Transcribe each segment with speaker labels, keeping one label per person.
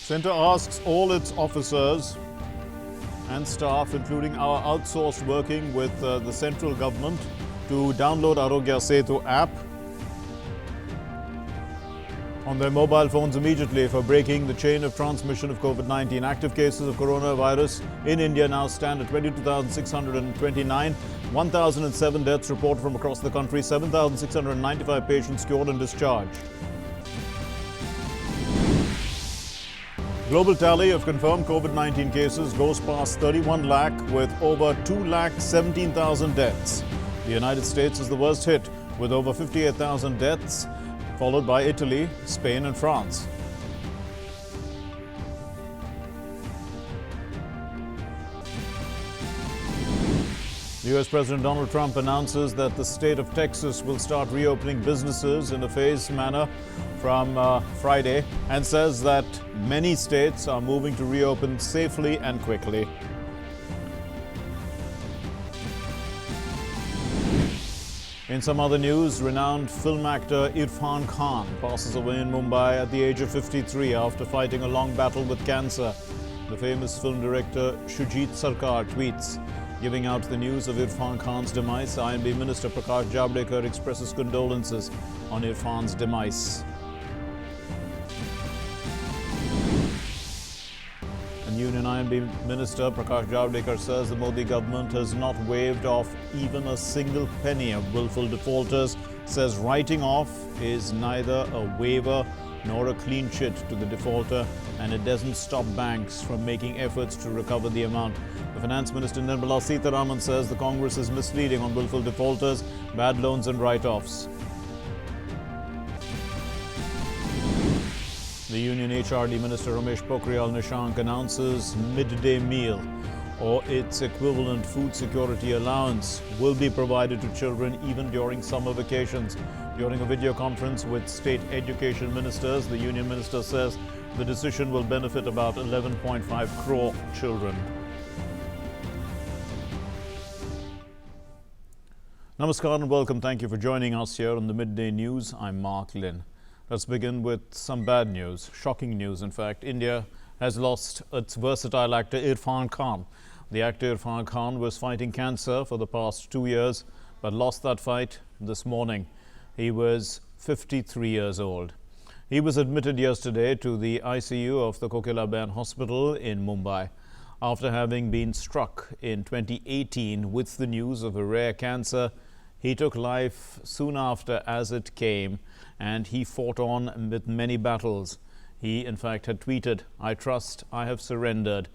Speaker 1: Centre asks all its officers and staff, including our outsourced working with the central government, to download Arogya Setu app on their mobile phones immediately for breaking the chain of transmission of COVID-19. Active cases of coronavirus in India now stand at 22,629. 1,007 deaths reported from across the country. 7,695 patients cured and discharged. Global tally of confirmed COVID-19 cases goes past 31 lakh with over 2,17,000 deaths. The United States is the worst hit with over 58,000 deaths, followed by Italy, Spain and France. US President Donald Trump announces that the state of Texas will start reopening businesses in a phased manner from Friday, and says that many states are moving to reopen safely and quickly. In some other news, renowned film actor Irrfan Khan passes away in Mumbai at the age of 53 after fighting a long battle with cancer. The famous film director Shujit Sarkar tweets, giving out the news of Irrfan Khan's demise. I&B Minister Prakash Javadekar expresses condolences on Irrfan's demise. And Union I&B Minister Prakash Javadekar says the Modi government has not waived off even a single penny of willful defaulters. Says writing off is neither a waiver nor a clean chit to the defaulter, and it doesn't stop banks from making efforts to recover the amount. The Finance Minister Nirmala Sitharaman says the Congress is misleading on willful defaulters, bad loans and write-offs. The Union HRD Minister Ramesh Pokhriyal Nishank announces midday meal or its equivalent food security allowance will be provided to children even during summer vacations. During a video conference with state education ministers, the union minister says the decision will benefit about 11.5 crore children. Namaskar and welcome. Thank you for joining us here on the Midday News. I'm Mark Lynn. Let's begin with some bad news, shocking news. In fact, India has lost its versatile actor Irrfan Khan. The actor Irrfan Khan was fighting cancer for the past 2 years, but lost that fight this morning. He was 53 years old. He was admitted yesterday to the ICU of the Kokilaben Hospital in Mumbai after having been struck in 2018 with the news of a rare cancer. He took life soon after as it came, and he fought on with many battles. He, in fact, had tweeted, "I trust I have surrendered."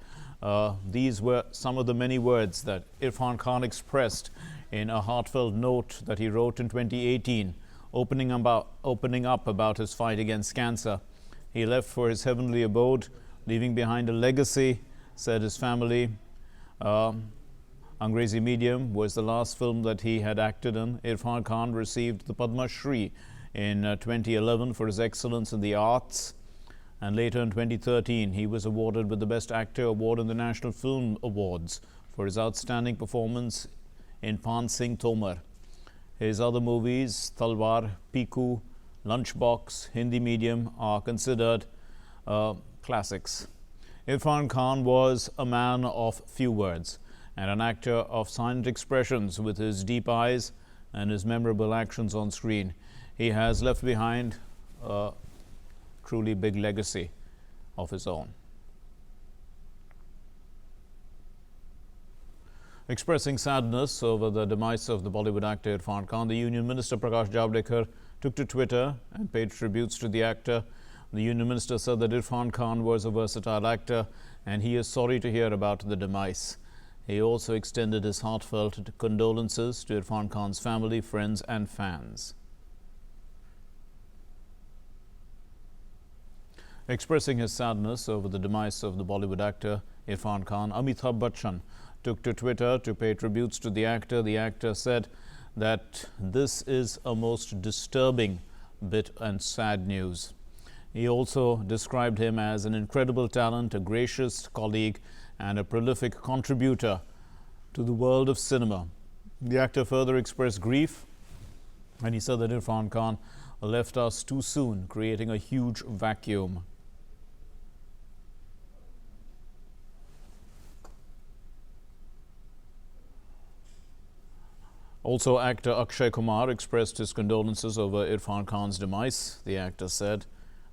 Speaker 1: These were some of the many words that Irrfan Khan expressed in a heartfelt note that he wrote in 2018, opening up about his fight against cancer. He left for his heavenly abode, leaving behind a legacy, said his family. Angrezi Medium was the last film that he had acted in. Irrfan Khan received the Padma Shri in 2011 for his excellence in the arts. And later in 2013, he was awarded with the Best Actor Award in the National Film Awards for his outstanding performance in Pan Singh Tomar. His other movies, Talwar, Piku, Lunchbox, Hindi Medium, are considered classics. Irrfan Khan was a man of few words and an actor of silent expressions with his deep eyes and his memorable actions on screen. He has left behind a truly big legacy of his own. Expressing sadness over the demise of the Bollywood actor Irrfan Khan, the Union Minister Prakash Javadekar took to Twitter and paid tributes to the actor. The Union Minister said that Irrfan Khan was a versatile actor and he is sorry to hear about the demise. He also extended his heartfelt condolences to Irrfan Khan's family, friends and fans. Expressing his sadness over the demise of the Bollywood actor Irrfan Khan, Amitabh Bachchan took to Twitter to pay tributes to the actor. The actor said that this is a most disturbing bit and sad news. He also described him as an incredible talent, a gracious colleague and a prolific contributor to the world of cinema. The actor further expressed grief and he said that Irrfan Khan left us too soon, creating a huge vacuum. Also, actor Akshay Kumar expressed his condolences over Irrfan Khan's demise. The actor said,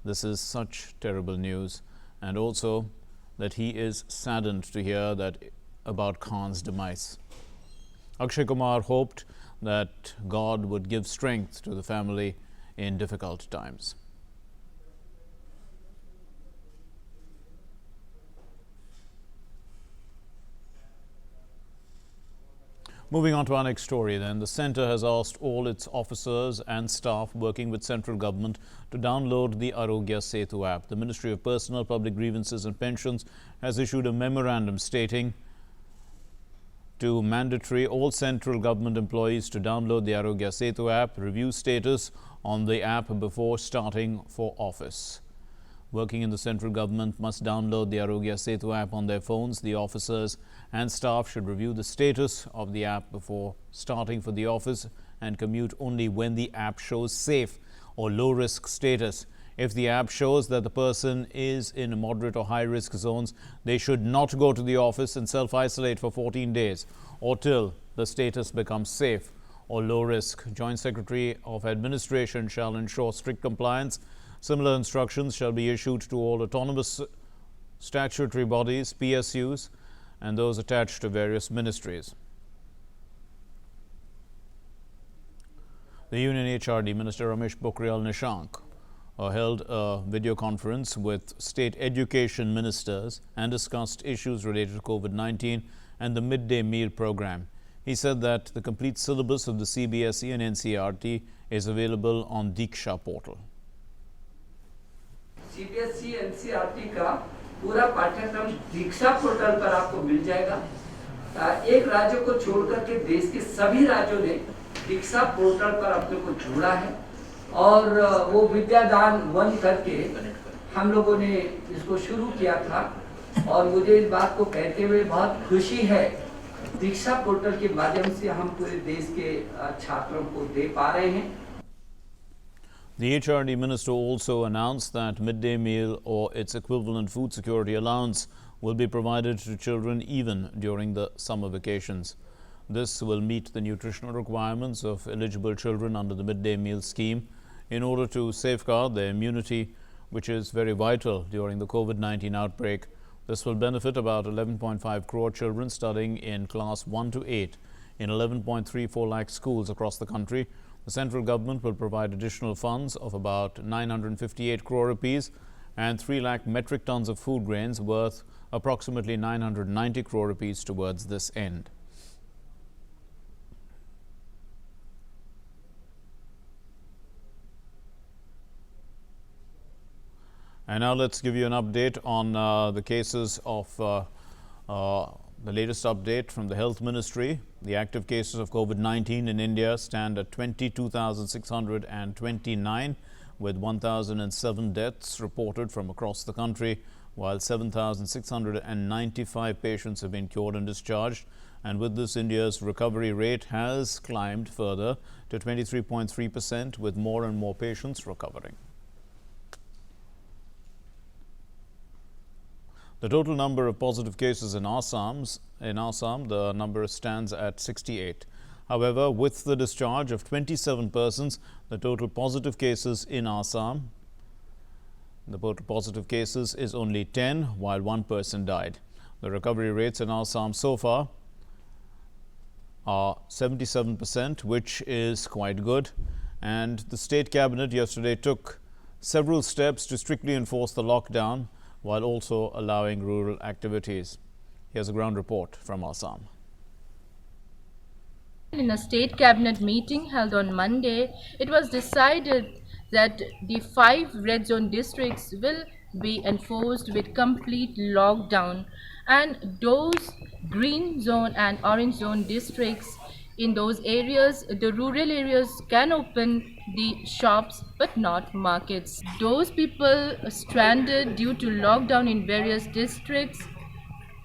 Speaker 1: "This is such terrible news," and also that he is saddened to hear that about Khan's demise. Akshay Kumar hoped that God would give strength to the family in difficult times. Moving on to our next story then, the centre has asked all its officers and staff working with central government to download the Arogya Setu app. The Ministry of Personnel, Public Grievances and Pensions has issued a memorandum stating to mandatory all central government employees to download the Arogya Setu app, review status on the app before starting for office. Working in the central government must download the Arogya Setu app on their phones. The officers and staff should review the status of the app before starting for the office and commute only when the app shows safe or low risk status. If the app shows that the person is in moderate or high risk zones, they should not go to the office and self-isolate for 14 days or till the status becomes safe or low risk. Joint Secretary of Administration shall ensure strict compliance. Similar instructions shall be issued to all autonomous statutory bodies, PSUs, and those attached to various ministries. The Union HRD Minister Ramesh Pokhriyal Nishank held a video conference with state education ministers and discussed issues related to COVID-19 and the midday meal program. He said that the complete syllabus of the CBSE and NCERT is available on Diksha portal.
Speaker 2: CBSE NCERT का पूरा पाठ्यक्रम दीक्षा portal पर आपको मिल जाएगा। एक राज्य को छोड़कर के देश के सभी राज्यों ने दीक्षा पोर्टल पर अपने को जोड़ा है और वो विद्यादान वन करके हम लोगों ने इसको शुरू किया था और मुझे इस बात को कहते हुए बहुत खुशी है दीक्षा पोर्टल के माध्यम से हम पूरे देश के छात्रों को दे पा रहे हैं।
Speaker 1: The HRD minister also announced that midday meal or its equivalent food security allowance will be provided to children even during the summer vacations. This will meet the nutritional requirements of eligible children under the midday meal scheme in order to safeguard their immunity, which is very vital during the COVID-19 outbreak. This will benefit about 11.5 crore children studying in class 1 to 8 in 11.34 lakh schools across the country. The central government will provide additional funds of about 958 crore rupees and 3 lakh metric tons of food grains worth approximately 990 crore rupees towards this end. And now let's give you an update on the cases of the latest update from the Health Ministry. The active cases of COVID-19 in India stand at 22,629 with 1,007 deaths reported from across the country, while 7,695 patients have been cured and discharged. And with this, India's recovery rate has climbed further to 23.3% with more and more patients recovering. The total number of positive cases in Assam, the number stands at 68. However, with the discharge of 27 persons, the total positive cases in Assam, the total positive cases is only 10, while 1 person died. The recovery rates in Assam so far are 77%, which is quite good. And the state cabinet yesterday took several steps to strictly enforce the lockdown, while also allowing rural activities. Here's a ground report from Assam.
Speaker 3: In a state cabinet meeting held on Monday, it was decided that the 5 red zone districts will be enforced with complete lockdown, and those green zone and orange zone districts, in those areas, the rural areas can open the shops but not markets. Those people stranded due to lockdown in various districts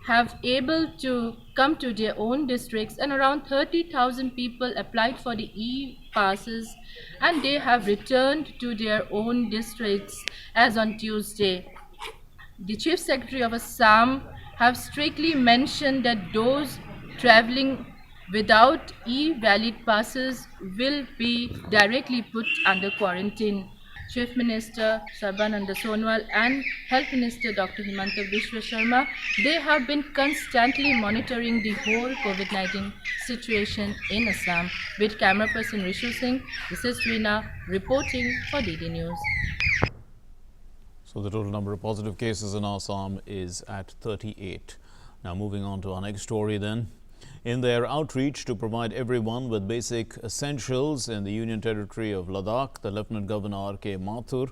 Speaker 3: have able to come to their own districts, and around 30,000 people applied for the e-passes and they have returned to their own districts as on Tuesday. The Chief Secretary of Assam have strictly mentioned that those traveling without e-valid passes will be directly put under quarantine. Chief Minister Sarbananda Sonowal and Health Minister Dr. Himanta Biswa Sharma, they have been constantly monitoring the whole COVID-19 situation in Assam. With camera person Rishu Singh, this is Reena reporting for DD News.
Speaker 1: So the total number of positive cases in Assam is at 38. Now moving on to our next story then. In their outreach to provide everyone with basic essentials in the Union Territory of Ladakh, the Lieutenant Governor R.K. Mathur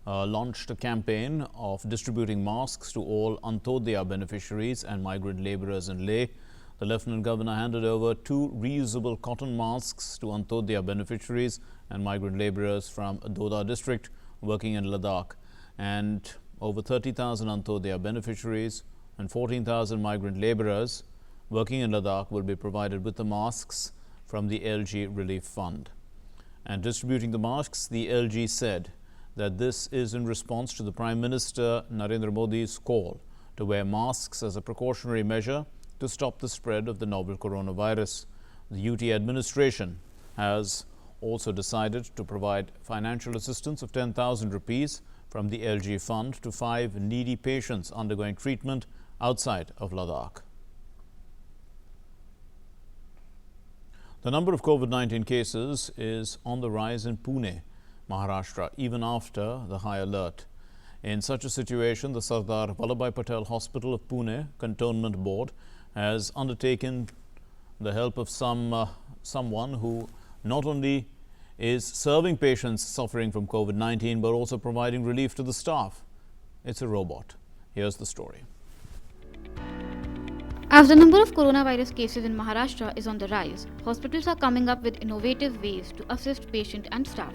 Speaker 1: launched a campaign of distributing masks to all Antodaya beneficiaries and migrant labourers in Leh. The Lieutenant Governor handed over 2 reusable cotton masks to Antodaya beneficiaries and migrant labourers from Doda district working in Ladakh. And over 30,000 Antodaya beneficiaries and 14,000 migrant labourers working in Ladakh will be provided with the masks from the LG Relief Fund. And distributing the masks, the LG said that this is in response to the Prime Minister Narendra Modi's call to wear masks as a precautionary measure to stop the spread of the novel coronavirus. The UT administration has also decided to provide financial assistance of 10,000 rupees from the LG Fund to 5 needy patients undergoing treatment outside of Ladakh. The number of COVID-19 cases is on the rise in Pune, Maharashtra, even after the high alert. In such a situation, the Sardar Vallabhbhai Patel Hospital of Pune Cantonment Board has undertaken the help of someone who not only is serving patients suffering from COVID-19 but also providing relief to the staff. It's a robot. Here's the story.
Speaker 4: As the number of coronavirus cases in Maharashtra is on the rise, hospitals are coming up with innovative ways to assist patient and staff.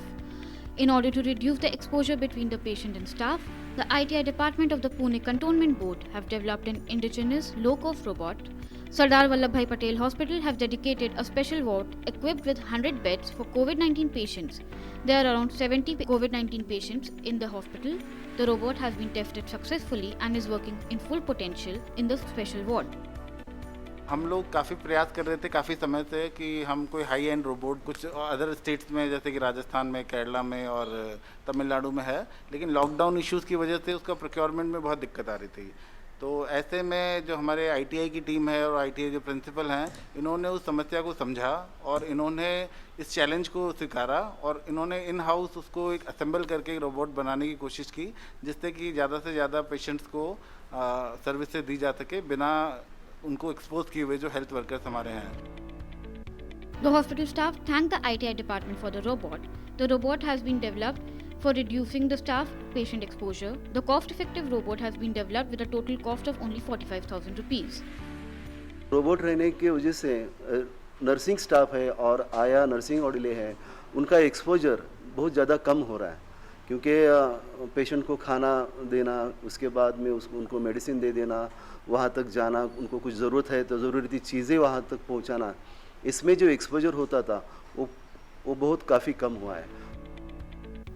Speaker 4: In order to reduce the exposure between the patient and staff, the ITI department of the Pune Cantonment Board have developed an indigenous low-cost robot. Sardar Vallabhbhai Patel Hospital have dedicated a special ward equipped with 100 beds for COVID-19 patients. There are around 70 COVID-19 patients in the hospital. The robot has been tested successfully and is working in full potential in the special ward.
Speaker 5: हम लोग काफ़ी प्रयास कर रहे थे काफ़ी समय से कि हम कोई हाई एंड रोबोट कुछ अदर स्टेट्स में जैसे कि राजस्थान में, केरला में और तमिलनाडु में है, लेकिन लॉकडाउन इश्यूज़ की वजह से उसका प्रोक्योरमेंट में बहुत दिक्कत आ रही थी। तो ऐसे में जो हमारे आईटीआई की टीम है और आईटीआई जो प्रिंसिपल हैं, इन्होंने उस समस्या को समझा और इन्होंने इस चैलेंज को स्वीकारा और इन्होंने इन हाउस उसको एक असेंबल करके रोबोट बनाने की कोशिश की, जिससे कि ज़्यादा से ज़्यादा पेशेंट्स को सर्विसेज दी जा सके बिना उनको एक्सपोज किए हुए जो हेल्थ वर्कर्स हमारे हैं।
Speaker 4: The hospital staff thanked the ITI department for the robot. The robot has been developed for reducing the staff patient exposure. The cost-effective robot has been developed with a total cost of only 45,000 rupees.
Speaker 6: Robot रहने की वजह से nursing staff है और आया nursing ऑर्डिले है, उनका exposure बहुत ज़्यादा कम हो रहा है, क्योंकि पेशेंट को खाना देना, उसके बाद में उनको मेडिसिन दे देना, वहाँ तक जाना, उनको कुछ ज़रूरत है तो ज़रूरती चीज़ें वहाँ तक पहुँचाना, इसमें जो एक्सपोजर होता था वो बहुत काफ़ी कम हुआ है।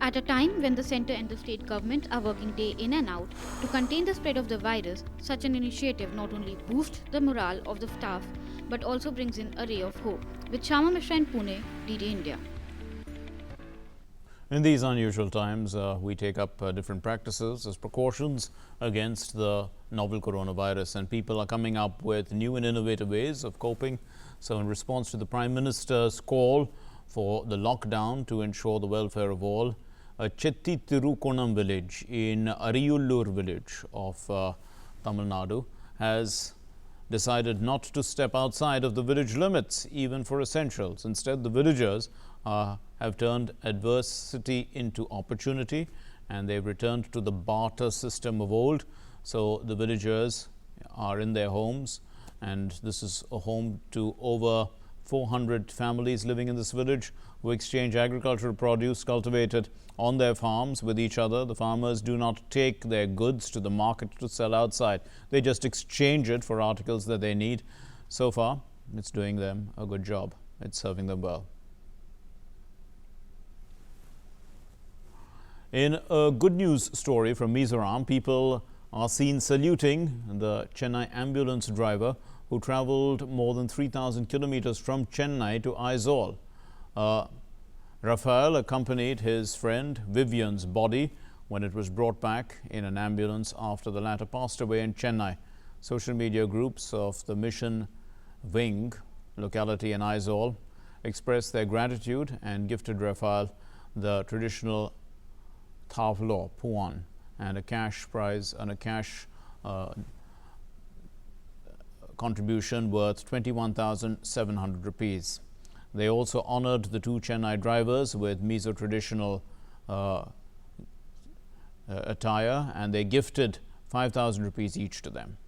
Speaker 4: At a time when the centre and the state governments are working day in and out to contain the spread of the virus, such an initiative not only boosts the morale of the staff but also brings in a ray of hope. With Shama Mishra in Pune, DD India.
Speaker 1: In these unusual times, we take up different practices as precautions against the novel coronavirus, and people are coming up with new and innovative ways of coping. So in response to the Prime Minister's call for the lockdown to ensure the welfare of all, a Chetti Tirukonam village in Ariyullur village of Tamil Nadu has decided not to step outside of the village limits even for essentials. Instead, the villagers have turned adversity into opportunity, and they've returned to the barter system of old. So the villagers are in their homes, and this is a home to over 400 families living in this village who exchange agricultural produce cultivated on their farms with each other. The farmers do not take their goods to the market to sell outside. They just exchange it for articles that they need. So far, it's doing them a good job. It's serving them well. In a good news story from Mizoram, people are seen saluting the Chennai ambulance driver who travelled more than 3,000 kilometres from Chennai to Aizawl. Rahul accompanied his friend Vivian's body when it was brought back in an ambulance after the latter passed away in Chennai. Social media groups of the Mission Wing locality in Aizawl expressed their gratitude and gifted Rahul the traditional Thavlo Puan and a cash prize and a cash contribution worth 21,700 rupees. They also honoured the two Chennai drivers with Mizo traditional attire, and they gifted 5,000 rupees each to them.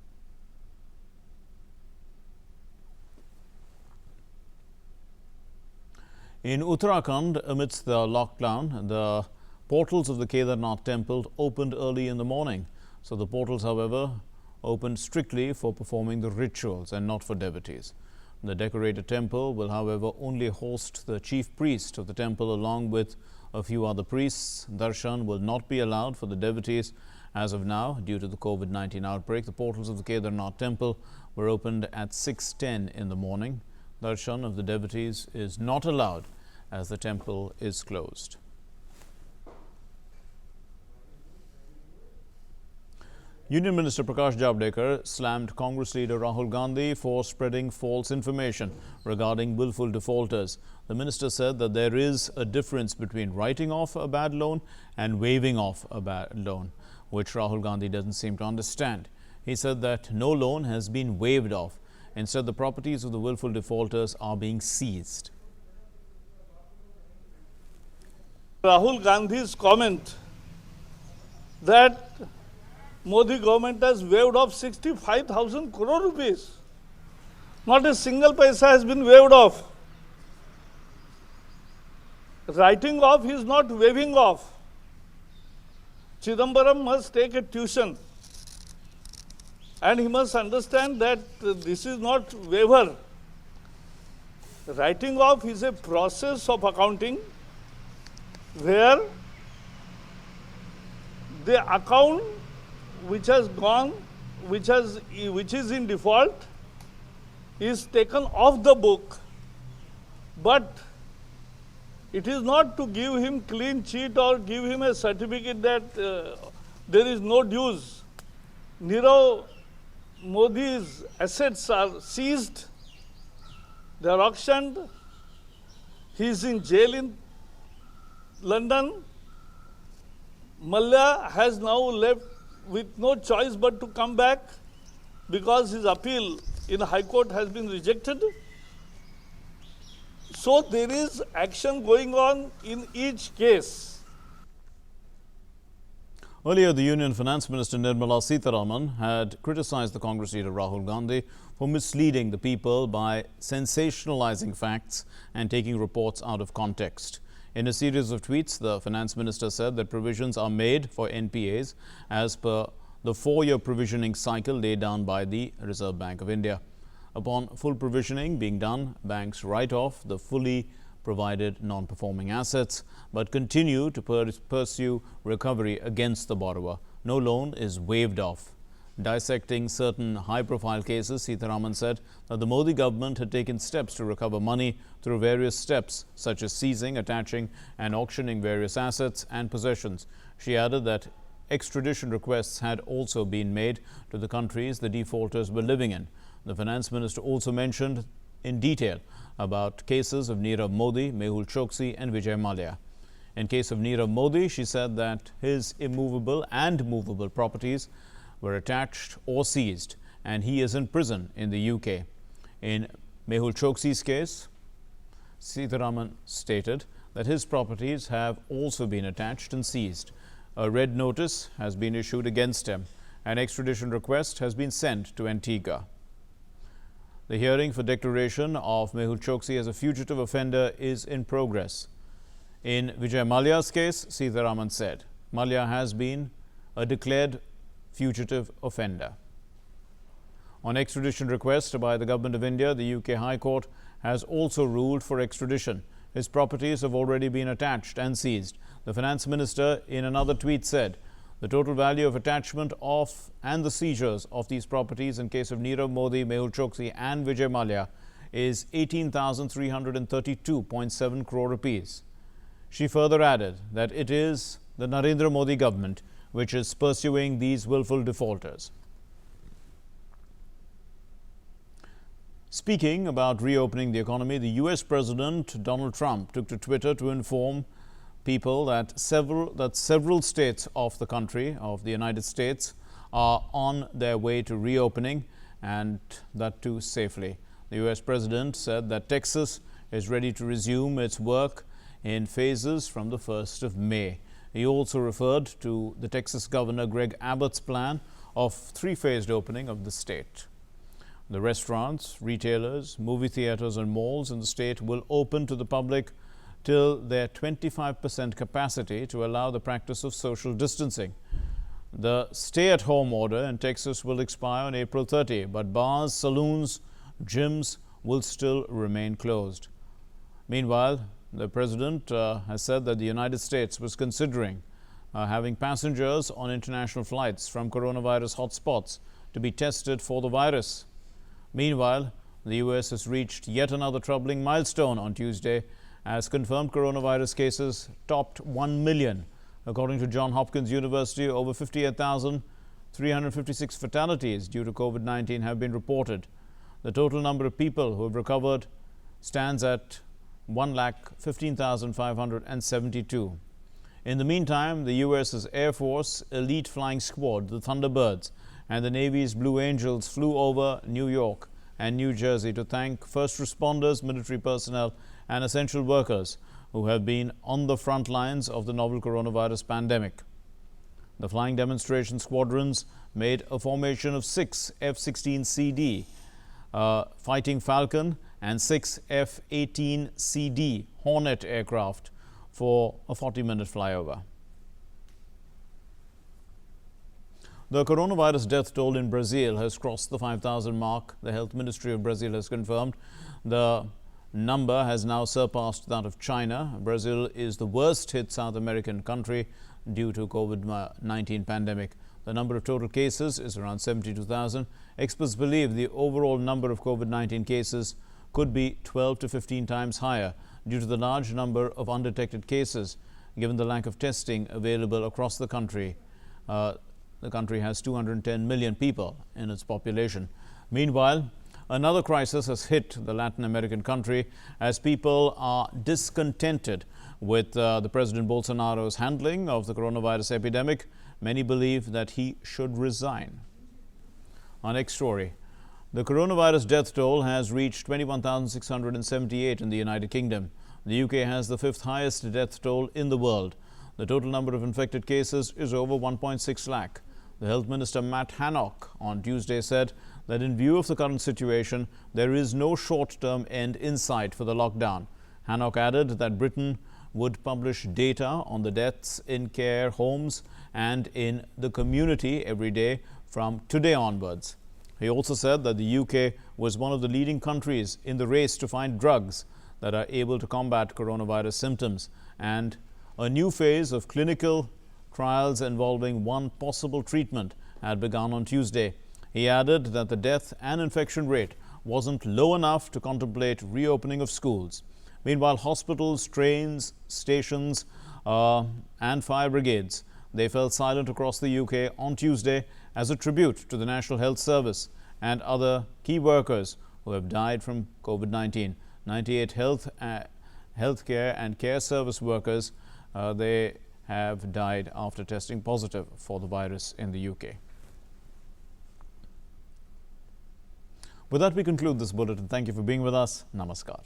Speaker 1: In Uttarakhand, amidst the lockdown, the portals of the Kedarnath temple opened early in the morning. So the portals, however, opened strictly for performing the rituals and not for devotees. The decorated temple will, however, only host the chief priest of the temple along with a few other priests. Darshan will not be allowed for the devotees as of now due to the COVID-19 outbreak. The portals of the Kedarnath temple were opened at 6:10 in the morning. Darshan of the devotees is not allowed as the temple is closed. Union Minister Prakash Javadekar slammed Congress leader Rahul Gandhi for spreading false information regarding willful defaulters. The minister said that there is a difference between writing off a bad loan and waiving off a bad loan, which Rahul Gandhi doesn't seem to understand. He said that no loan has been waived off. Instead, the properties of the willful defaulters are being seized.
Speaker 7: Rahul Gandhi's comment that Modi government has waived off 65,000 crore rupees. Not a single paisa has been waived off. Writing off is not waiving off. Chidambaram must take a tuition. And he must understand that this is not waiver. Writing off is a process of accounting where the account which has gone, which is in default, is taken off the book. But it is not to give him clean sheet or give him a certificate that there is no dues. Nirav Modi's assets are seized, they are auctioned, he is in jail in London. Mallya has now left with no choice but to come back because his appeal in High Court has been rejected. So there is action going on in each case.
Speaker 1: Earlier, the Union Finance Minister Nirmala Sitharaman had criticized the Congress leader Rahul Gandhi for misleading the people by sensationalizing facts and taking reports out of context. In a series of tweets, the Finance Minister said that provisions are made for NPAs as per the 4-year provisioning cycle laid down by the Reserve Bank of India. Upon full provisioning being done, banks write off the fully provided non-performing assets but continue to pursue recovery against the borrower. No loan is waived off. Dissecting certain high-profile cases, Sitharaman said that the Modi government had taken steps to recover money through various steps such as seizing, attaching and auctioning various assets and possessions. She added that extradition requests had also been made to the countries the defaulters were living in. The Finance Minister also mentioned in detail about cases of Nirav Modi, Mehul Choksi and Vijay Mallya. In case of Nirav Modi, she said that his immovable and movable properties were attached or seized and he is in prison in the UK. In Mehul Choksi's case, Sitharaman stated that his properties have also been attached and seized. A red notice has been issued against him. An extradition request has been sent to Antigua. The hearing for declaration of Mehul Choksi as a fugitive offender is in progress. In Vijay Mallya's case, Sitharaman said, Mallya has been a declared fugitive offender. On extradition request by the Government of India, the UK High Court has also ruled for extradition. His properties have already been attached and seized. The Finance Minister in another tweet said The total value of attachment of and the seizures of these properties in case of Nirav Modi, Mehul Choksi and Vijay Mallya is 18,332.7 crore rupees. She further added that it is the Narendra Modi government which is pursuing these willful defaulters. Speaking about reopening the economy, the US President Donald Trump took to Twitter to inform people that several states of the country, of the United States, are on their way to reopening, and that too safely. The US President said that Texas is ready to resume its work in phases from the 1st of May. He also referred to the Texas Governor Greg Abbott's plan of three-phased opening of the state. The restaurants, retailers, movie theaters and malls in the state will open to the public till their 25% capacity to allow the practice of social distancing. The stay-at-home order in Texas will expire on April 30, but bars, saloons, gyms will still remain closed. Meanwhile, the president has said that the United States was considering having passengers on international flights from coronavirus hotspots to be tested for the virus. Meanwhile, the US has reached yet another troubling milestone on Tuesday as confirmed coronavirus cases topped 1 million. According to Johns Hopkins University, over 58,356 fatalities due to COVID-19 have been reported. The total number of people who have recovered stands at 1,15,572. In the meantime, the US's Air Force elite flying squad, the Thunderbirds, and the Navy's Blue Angels flew over New York and New Jersey to thank first responders, military personnel, and essential workers who have been on the front lines of the novel coronavirus pandemic. The flying demonstration squadrons made a formation of 6 F-16CD Fighting Falcon and 6 F-18CD Hornet aircraft for a 40-minute flyover. The coronavirus death toll in Brazil has crossed the 5,000 mark. The Health Ministry of Brazil has confirmed the number has now surpassed that of China. Brazil is the worst hit South American country due to COVID-19 pandemic. The number of total cases is around 72,000. Experts believe the overall number of COVID-19 cases could be 12 to 15 times higher due to the large number of undetected cases, given the lack of testing available across the country. The country has 210 million people in its population. Meanwhile, another crisis has hit the Latin American country as people are discontented with the President Bolsonaro's handling of the coronavirus epidemic. Many believe that he should resign. Our next story. The coronavirus death toll has reached 21,678 in the United Kingdom. The UK has the 5th highest death toll in the world. The total number of infected cases is over 1.6 lakh. The Health Minister Matt Hancock on Tuesday said that in view of the current situation, there is no short-term end in sight for the lockdown. Hancock added that Britain would publish data on the deaths in care homes and in the community every day from today onwards. He also said that the UK was one of the leading countries in the race to find drugs that are able to combat coronavirus symptoms, and a new phase of clinical trials involving one possible treatment had begun on Tuesday. He added that the death and infection rate wasn't low enough to contemplate reopening of schools. Meanwhile, hospitals, trains, stations and fire brigades, they fell silent across the UK on Tuesday as a tribute to the National Health Service and other key workers who have died from COVID-19. 98 healthcare and care service workers, they have died after testing positive for the virus in the UK. With that, we conclude this bulletin. Thank you for being with us. Namaskar.